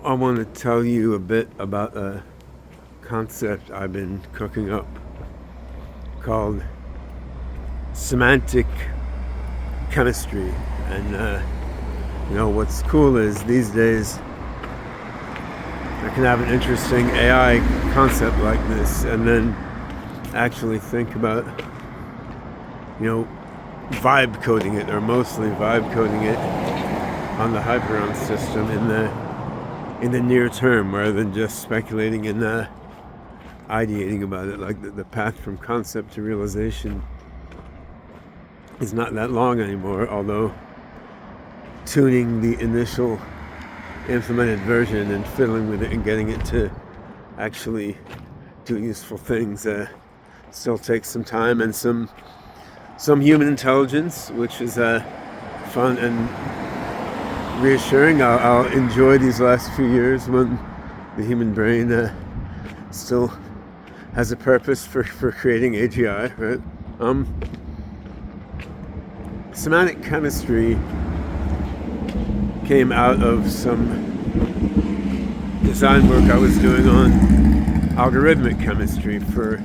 I want to tell you a bit about a concept I've been cooking up called Semantic Chemistry. And what's cool is these days I can have an interesting AI concept like this and then actually think about, vibe coding it, or mostly vibe coding it on the Hyperon system in the near term, rather than just speculating and ideating about it. Like the path from concept to realization is not that long anymore, although tuning the initial implemented version and fiddling with it and getting it to actually do useful things still takes some time and some human intelligence, which is fun and reassuring. I'll enjoy these last few years when the human brain still has a purpose for creating AGI, right? Semantic chemistry came out of some design work I was doing on algorithmic chemistry for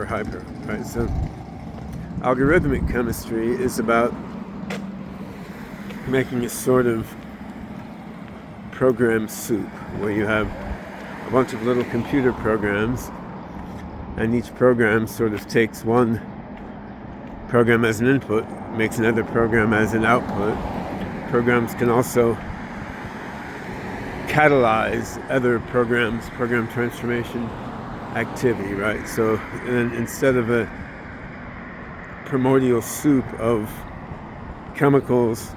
Hyper, right? So algorithmic chemistry is about making a sort of program soup where you have a bunch of little computer programs, and each program sort of takes one program as an input, makes another program as an output. Programs can also catalyze other programs, program transformation activity, right? So instead of a primordial soup of chemicals,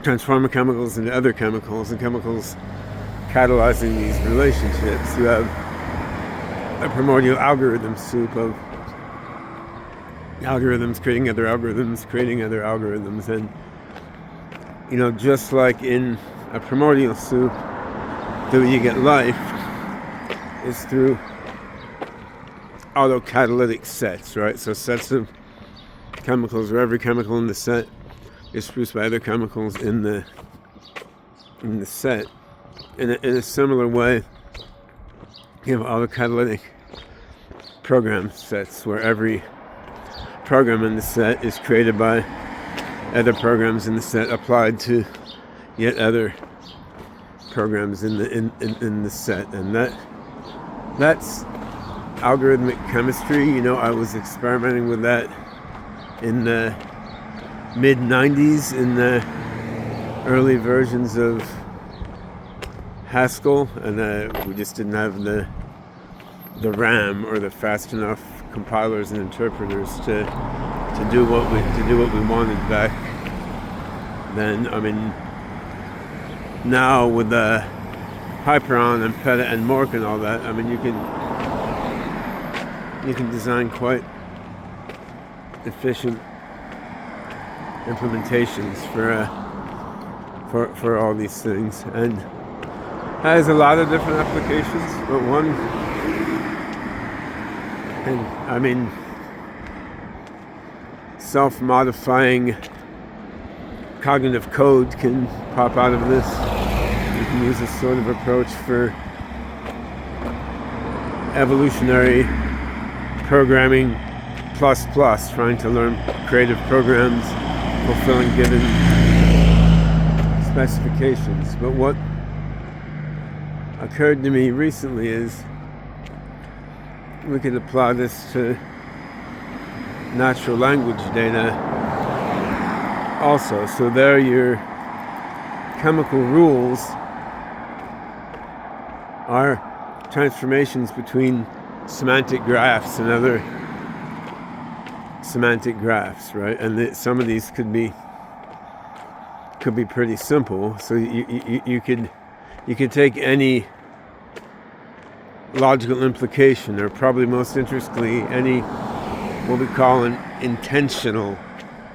transforming chemicals into other chemicals, and chemicals catalyzing these relationships, you have a primordial algorithm soup of algorithms creating other algorithms, creating other algorithms. And just like in a primordial soup, the way you get life is through autocatalytic sets, right? So sets of chemicals, where every chemical in the set is produced by other chemicals in the set. In a similar way, you have autocatalytic program sets, where every program in the set is created by other programs in the set applied to yet other programs in the set. And that's algorithmic chemistry. I was experimenting with that in the mid-90s in the early versions of Haskell, and we just didn't have the RAM or the fast enough compilers and interpreters to do what we wanted back then. I mean, now with the Hyperon and Peta and Mork and all that, I mean, you can design quite efficient implementations for all these things, and has a lot of different applications. But one, and I mean, self-modifying cognitive code can pop out of this. You can use this sort of approach for evolutionary programming plus, trying to learn creative programs fulfilling given specifications. But what occurred to me recently is we could apply this to natural language data also. So there, your chemical rules are transformations between semantic graphs and other semantic graphs, right? And some of these could be pretty simple. So you could take any logical implication, or probably most interestingly, any what we call an intentional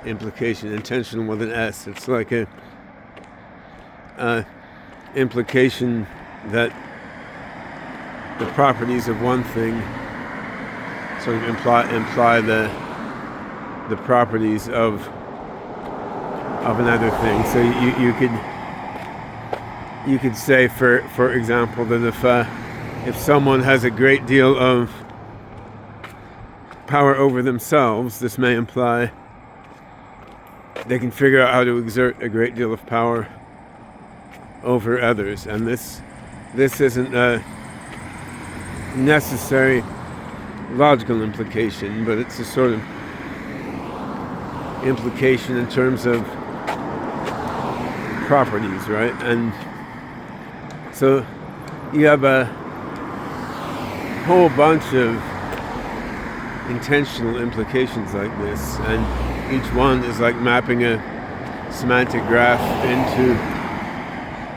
implication, intentional with an S. It's like a implication that the properties of one thing sort of imply the properties of another thing. So you could say, for example, that if someone has a great deal of power over themselves, this may imply they can figure out how to exert a great deal of power over others. And this isn't a necessary logical implication, but it's a sort of implication in terms of properties, right? And so you have a whole bunch of intentional implications like this, and each one is like mapping a semantic graph into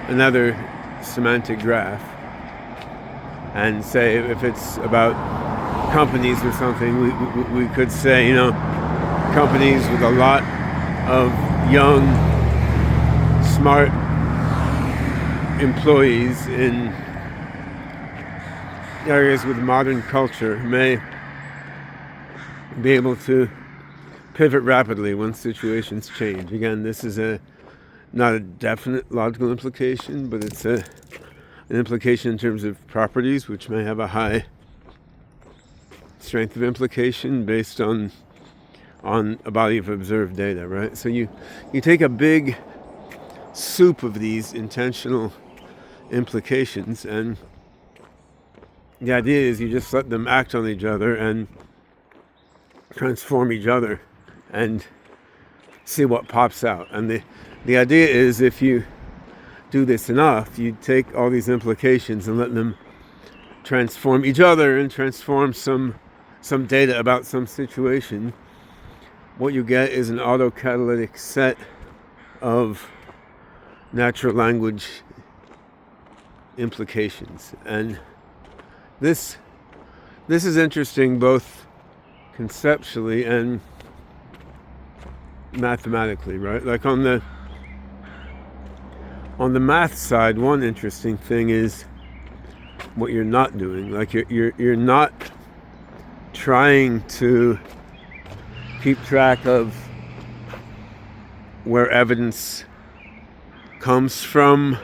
another semantic graph. And say if it's about companies or something, we could say, companies with a lot of young, smart employees in areas with modern culture may be able to pivot rapidly when situations change. Again, this is not a definite logical implication, but it's an implication in terms of properties, which may have a high strength of implication based on a body of observed data, right? So you take a big soup of these intentional implications, and the idea is you just let them act on each other and transform each other and see what pops out. And the idea is, if you do this enough, you take all these implications and let them transform each other and transform some data about some situation. What you get is an autocatalytic set of natural language implications. And this is interesting both conceptually and mathematically, right? Like on the math side, one interesting thing is what you're not doing. Like you're not trying to keep track of where evidence comes from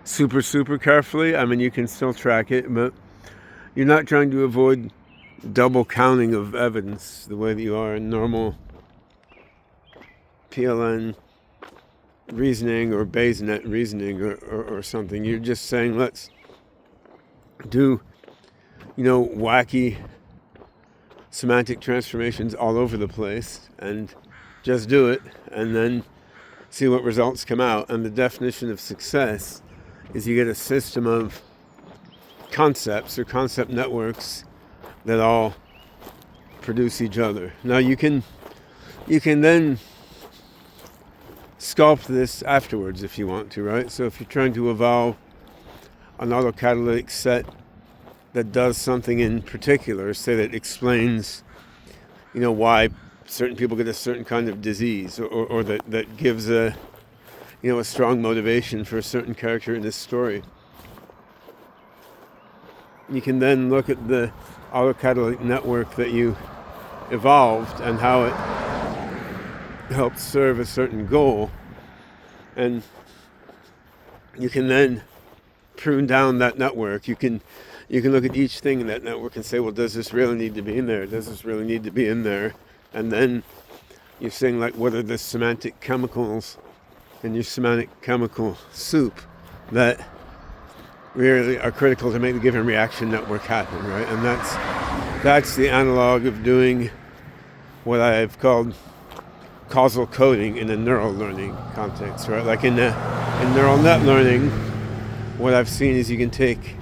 super carefully. I mean, you can still track it, but you're not trying to avoid double counting of evidence the way that you are in normal PLN reasoning or Bayes-net reasoning or something. You're just saying, let's do, wacky semantic transformations all over the place and just do it and then see what results come out. And the definition of success is you get a system of concepts or concept networks that all produce each other. Now you can then sculpt this afterwards if you want to, right? So if you're trying to evolve an autocatalytic set that does something in particular, say that explains, why certain people get a certain kind of disease, or that gives a strong motivation for a certain character in this story, you can then look at the autocatalytic network that you evolved and how it helped serve a certain goal, and you can then prune down that network. You can look at each thing in that network and say, well, does this really need to be in there? Does this really need to be in there? And then you're saying, like, what are the semantic chemicals in your semantic chemical soup that really are critical to make the given reaction network happen, right? And that's the analog of doing what I've called causal coding in a neural learning context, right? Like in neural net learning, what I've seen is you can take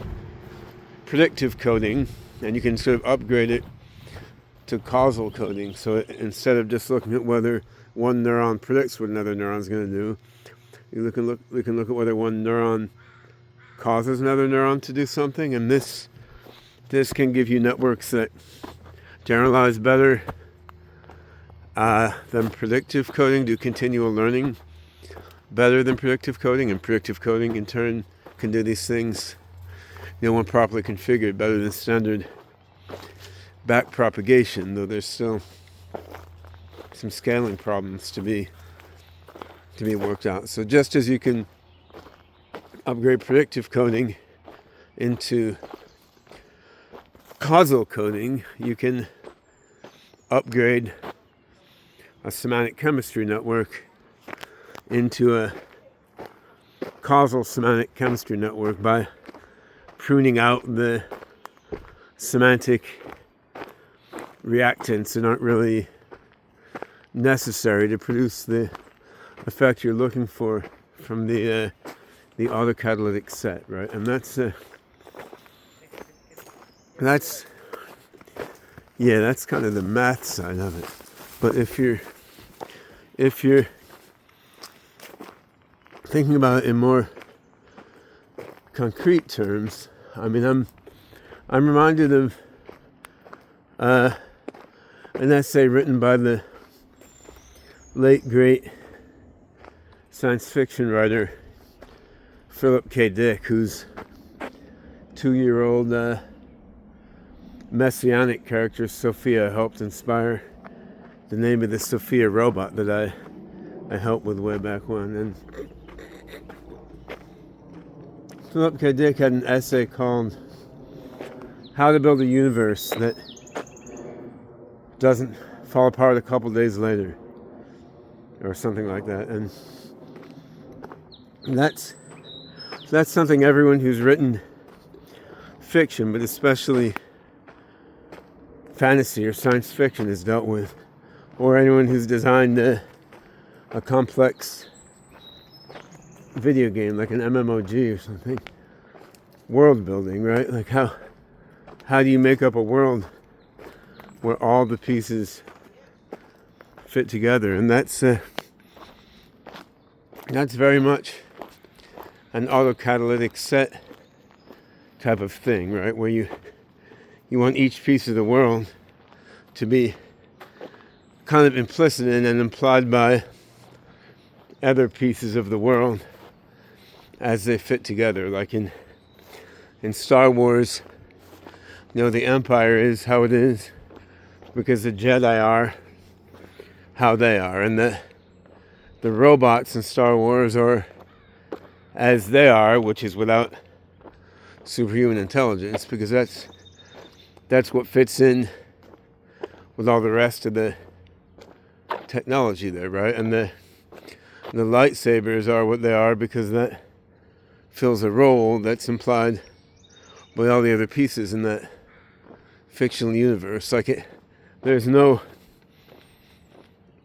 predictive coding and you can sort of upgrade it to causal coding. So instead of just looking at whether one neuron predicts what another neuron's going to do, we can look at whether one neuron causes another neuron to do something, and this can give you networks that generalize better than predictive coding, do continual learning better than predictive coding, and predictive coding in turn can do these things, when properly configured, better than standard back propagation, though there's still some scaling problems to be worked out. So just as you can upgrade predictive coding into causal coding, you can upgrade a semantic chemistry network into a causal semantic chemistry network by pruning out the semantic reactants that aren't really necessary to produce the effect you're looking for from the autocatalytic set, right? And that's kind of the math side of it. But if you're thinking about it in more concrete terms, I mean, I'm reminded of an essay written by the late great science fiction writer Philip K. Dick, whose 2-year-old messianic character Sophia helped inspire the name of the Sophia robot that I helped with way back when. And Philip K. Dick had an essay called How to Build a Universe That Doesn't Fall Apart a Couple Days Later, or something like that. And that's something everyone who's written fiction, but especially fantasy or science fiction, has dealt with, or anyone who's designed a complex video game like an MMOG or something. World building, right? Like how do you make up a world where all the pieces fit together? And that's very much an autocatalytic set type of thing, right? Where you want each piece of the world to be kind of implicit in and implied by other pieces of the world as they fit together. Like in Star Wars, the Empire is how it is because the Jedi are how they are, and the robots in Star Wars are as they are, which is without superhuman intelligence, because that's what fits in with all the rest of the technology there, right? And the lightsabers are what they are because that fills a role that's implied by all the other pieces in that fictional universe. There's no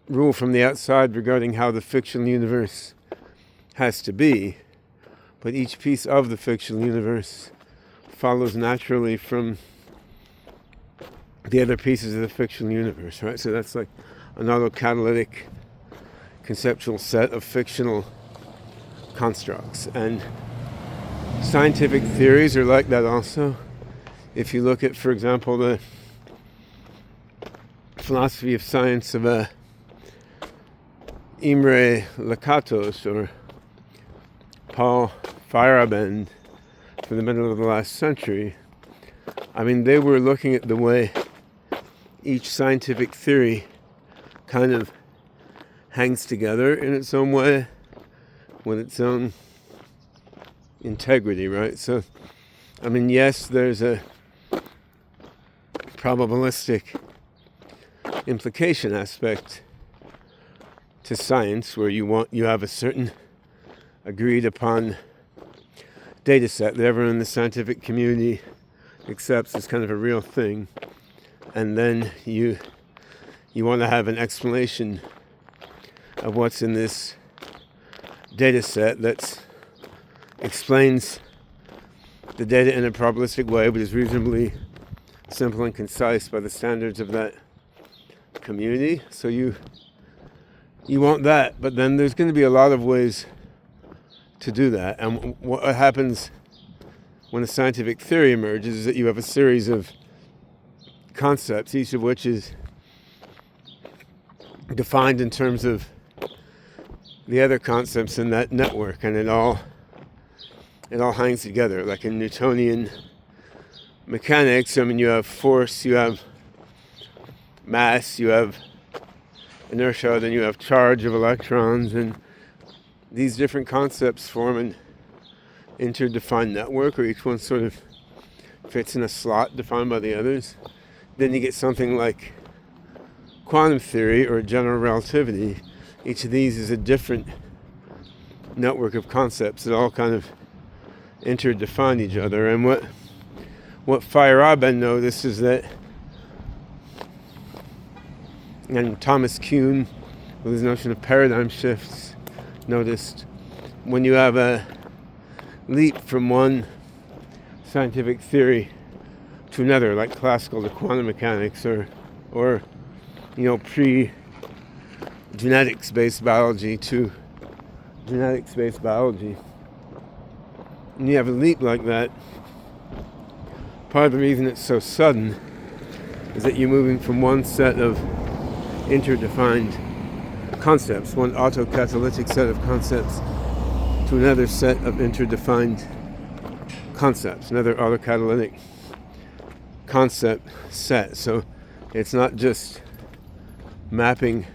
rule from the outside regarding how the fictional universe has to be, but each piece of the fictional universe follows naturally from the other pieces of the fictional universe, right? So that's like an autocatalytic conceptual set of fictional constructs. And scientific theories are like that also. If you look at, for example, the philosophy of science of Imre Lakatos or Paul Feyerabend for the middle of the last century, I mean, they were looking at the way each scientific theory kind of hangs together in its own way with its own integrity, right? So, I mean, yes, there's a probabilistic implication aspect to science where you have a certain agreed upon data set that everyone in the scientific community accepts as kind of a real thing, and then you want to have an explanation of what's in this data set that explains the data in a probabilistic way but is reasonably simple and concise by the standards of that community. So you want that, but then there's going to be a lot of ways to do that. And what happens when a scientific theory emerges is that you have a series of concepts, each of which is defined in terms of the other concepts in that network, and it all hangs together. Like in Newtonian mechanics, I mean, you have force, you have mass, you have inertia, then you have charge of electrons, and these different concepts form an interdefined network, or each one sort of fits in a slot defined by the others, then you get something like quantum theory or general relativity. Each of these is a different network of concepts that all kind of interdefine each other. And what Feyerabend noticed is that, and Thomas Kuhn, with his notion of paradigm shifts, noticed when you have a leap from one scientific theory to another, like classical to quantum mechanics, or pre-genetics-based biology to genetics-based biology, and you have a leap like that, part of the reason it's so sudden is that you're moving from one set of interdefined concepts, one autocatalytic set of concepts, to another set of interdefined concepts, another autocatalytic concept set. So it's not just mapping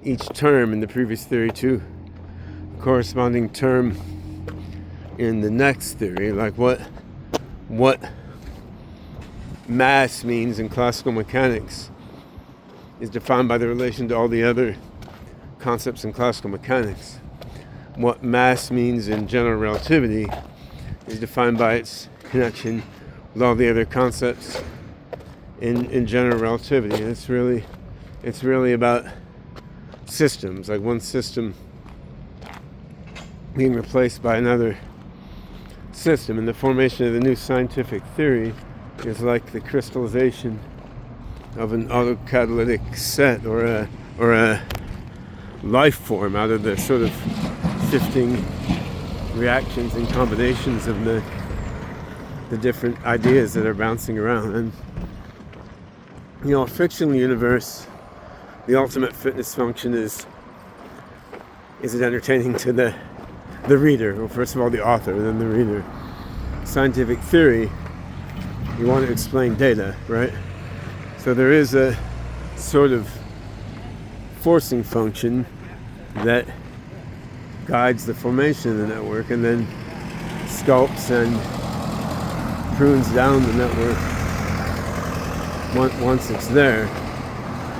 each term in the previous theory to a corresponding term in the next theory, like what mass means in classical mechanics is defined by the relation to all the other concepts in classical mechanics. What mass means in general relativity is defined by its connection with all the other concepts in general relativity. And it's really about systems, like one system being replaced by another system. And the formation of the new scientific theory is like the crystallization of an autocatalytic set or a life form out of the sort of shifting reactions and combinations of the different ideas that are bouncing around. And a fictional universe, the ultimate fitness function is it entertaining to the reader? Well, first of all, the author, then the reader. Scientific theory, you want to explain data, right? So there is a sort of forcing function that guides the formation of the network and then sculpts and prunes down the network once it's there.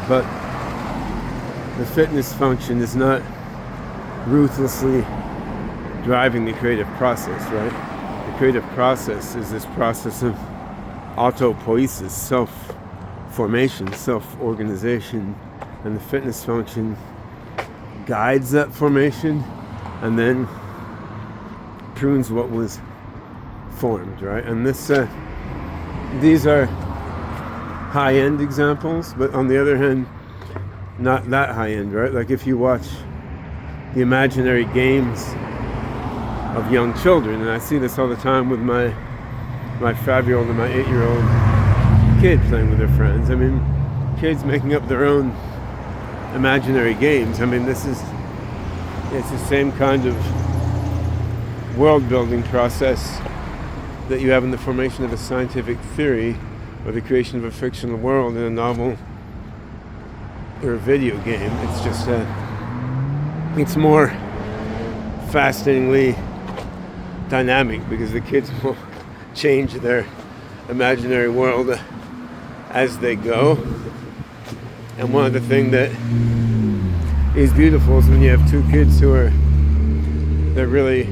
But the fitness function is not ruthlessly driving the creative process, right? The creative process is this process of autopoiesis, self-formation, self-organization, and the fitness function guides that formation and then prunes what was formed, right? And these are high-end examples, but on the other hand, not that high-end, right? Like if you watch the imaginary games of young children, and I see this all the time with my 5-year-old and my 8-year-old kid playing with their friends. I mean, kids making up their own imaginary games. I mean, it's the same kind of world-building process that you have in the formation of a scientific theory or the creation of a fictional world in a novel or a video game. It's just it's more fascinatingly dynamic because the kids will change their imaginary world as they go. And one of the things that is beautiful is when you have two kids they're really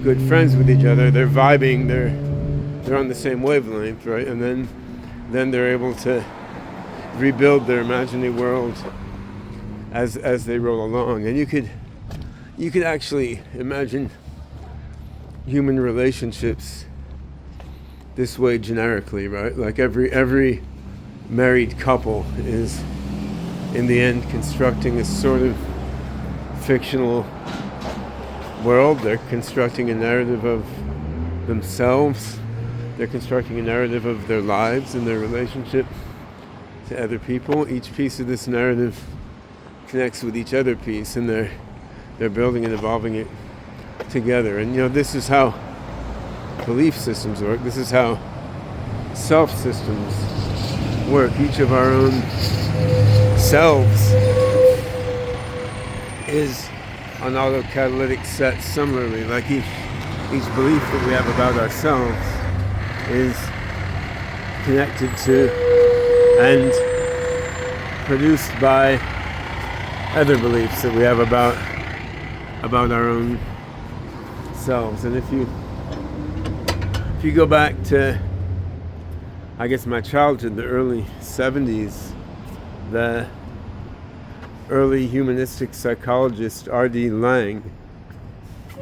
good friends with each other, they're vibing, they're on the same wavelength, right? And then they're able to rebuild their imaginary world as they roll along. And you could actually imagine human relationships this way generically, right? Like every married couple is in the end constructing a sort of fictional world. They're constructing a narrative of themselves. They're constructing a narrative of their lives and their relationship to other people. Each piece of this narrative connects with each other piece, and they're building and evolving it together. And this is how belief systems work. This is how self systems work. Each of our own selves is an autocatalytic set similarly. Like each belief that we have about ourselves is connected to and produced by other beliefs that we have about our own selves. And if you go back to, I guess, my childhood, the early 70s, the early humanistic psychologist R.D. Laing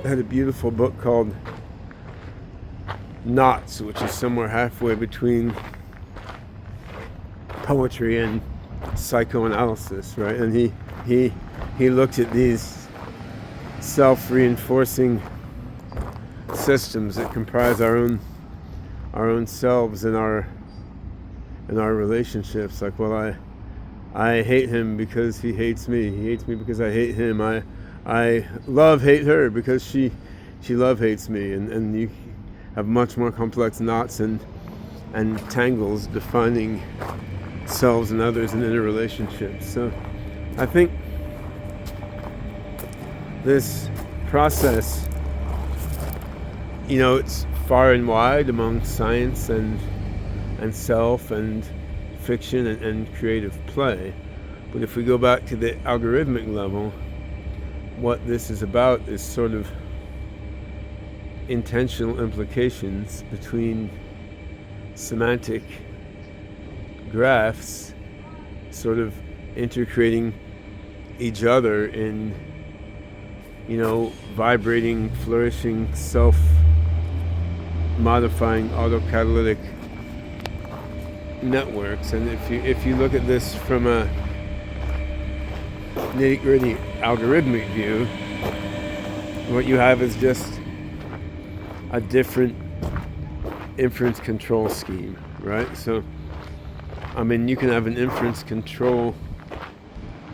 had a beautiful book called Knots, which is somewhere halfway between poetry and psychoanalysis, right? And he looked at these self-reinforcing systems that comprise our own selves and our relationships. Like, well, I hate him because he hates me. He hates me because I hate him. I hate her because she love hates me. And you have much more complex knots and tangles defining selves and others and interrelationships. So I think this process, it's far and wide among science and self and fiction and creative play. But if we go back to the algorithmic level, what this is about is sort of intentional implications between semantic graphs sort of intercreating each other in, vibrating, flourishing, self-modifying autocatalytic networks. And if you look at this from a nitty-gritty algorithmic view, what you have is just a different inference control scheme, right? So, you can have an inference control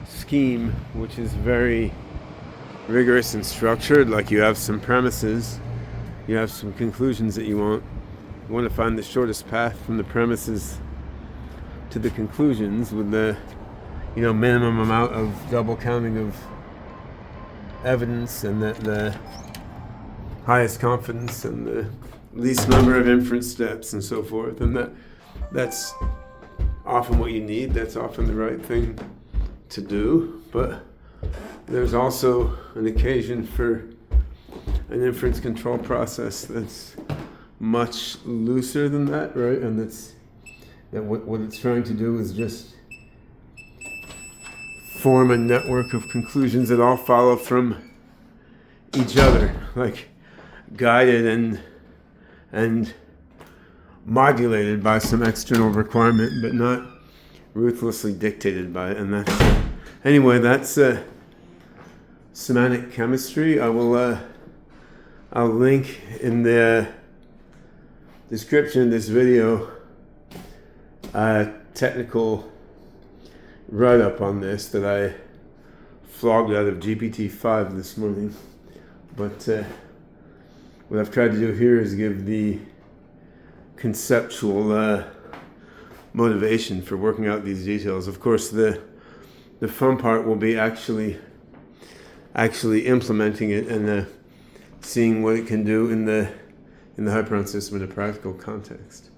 scheme which is very rigorous and structured. Like, you have some premises, you have some conclusions that you want to find the shortest path from the premises to the conclusions with the minimum amount of double counting of evidence, and the highest confidence and the least number of inference steps and so forth. And that's often what you need. That's often the right thing to do. But there's also an occasion for an inference control process that's much looser than that, right? And what it's trying to do is just form a network of conclusions that all follow from each other, like guided and modulated by some external requirement, but not ruthlessly dictated by it. And that's semantic chemistry. I'll link in the description of this video a technical write-up on this that I flogged out of GPT-5 this morning. But what I've tried to do here is give the conceptual motivation for working out these details. Of course, the fun part will be actually implementing it and seeing what it can do in the Hyperon system in a practical context.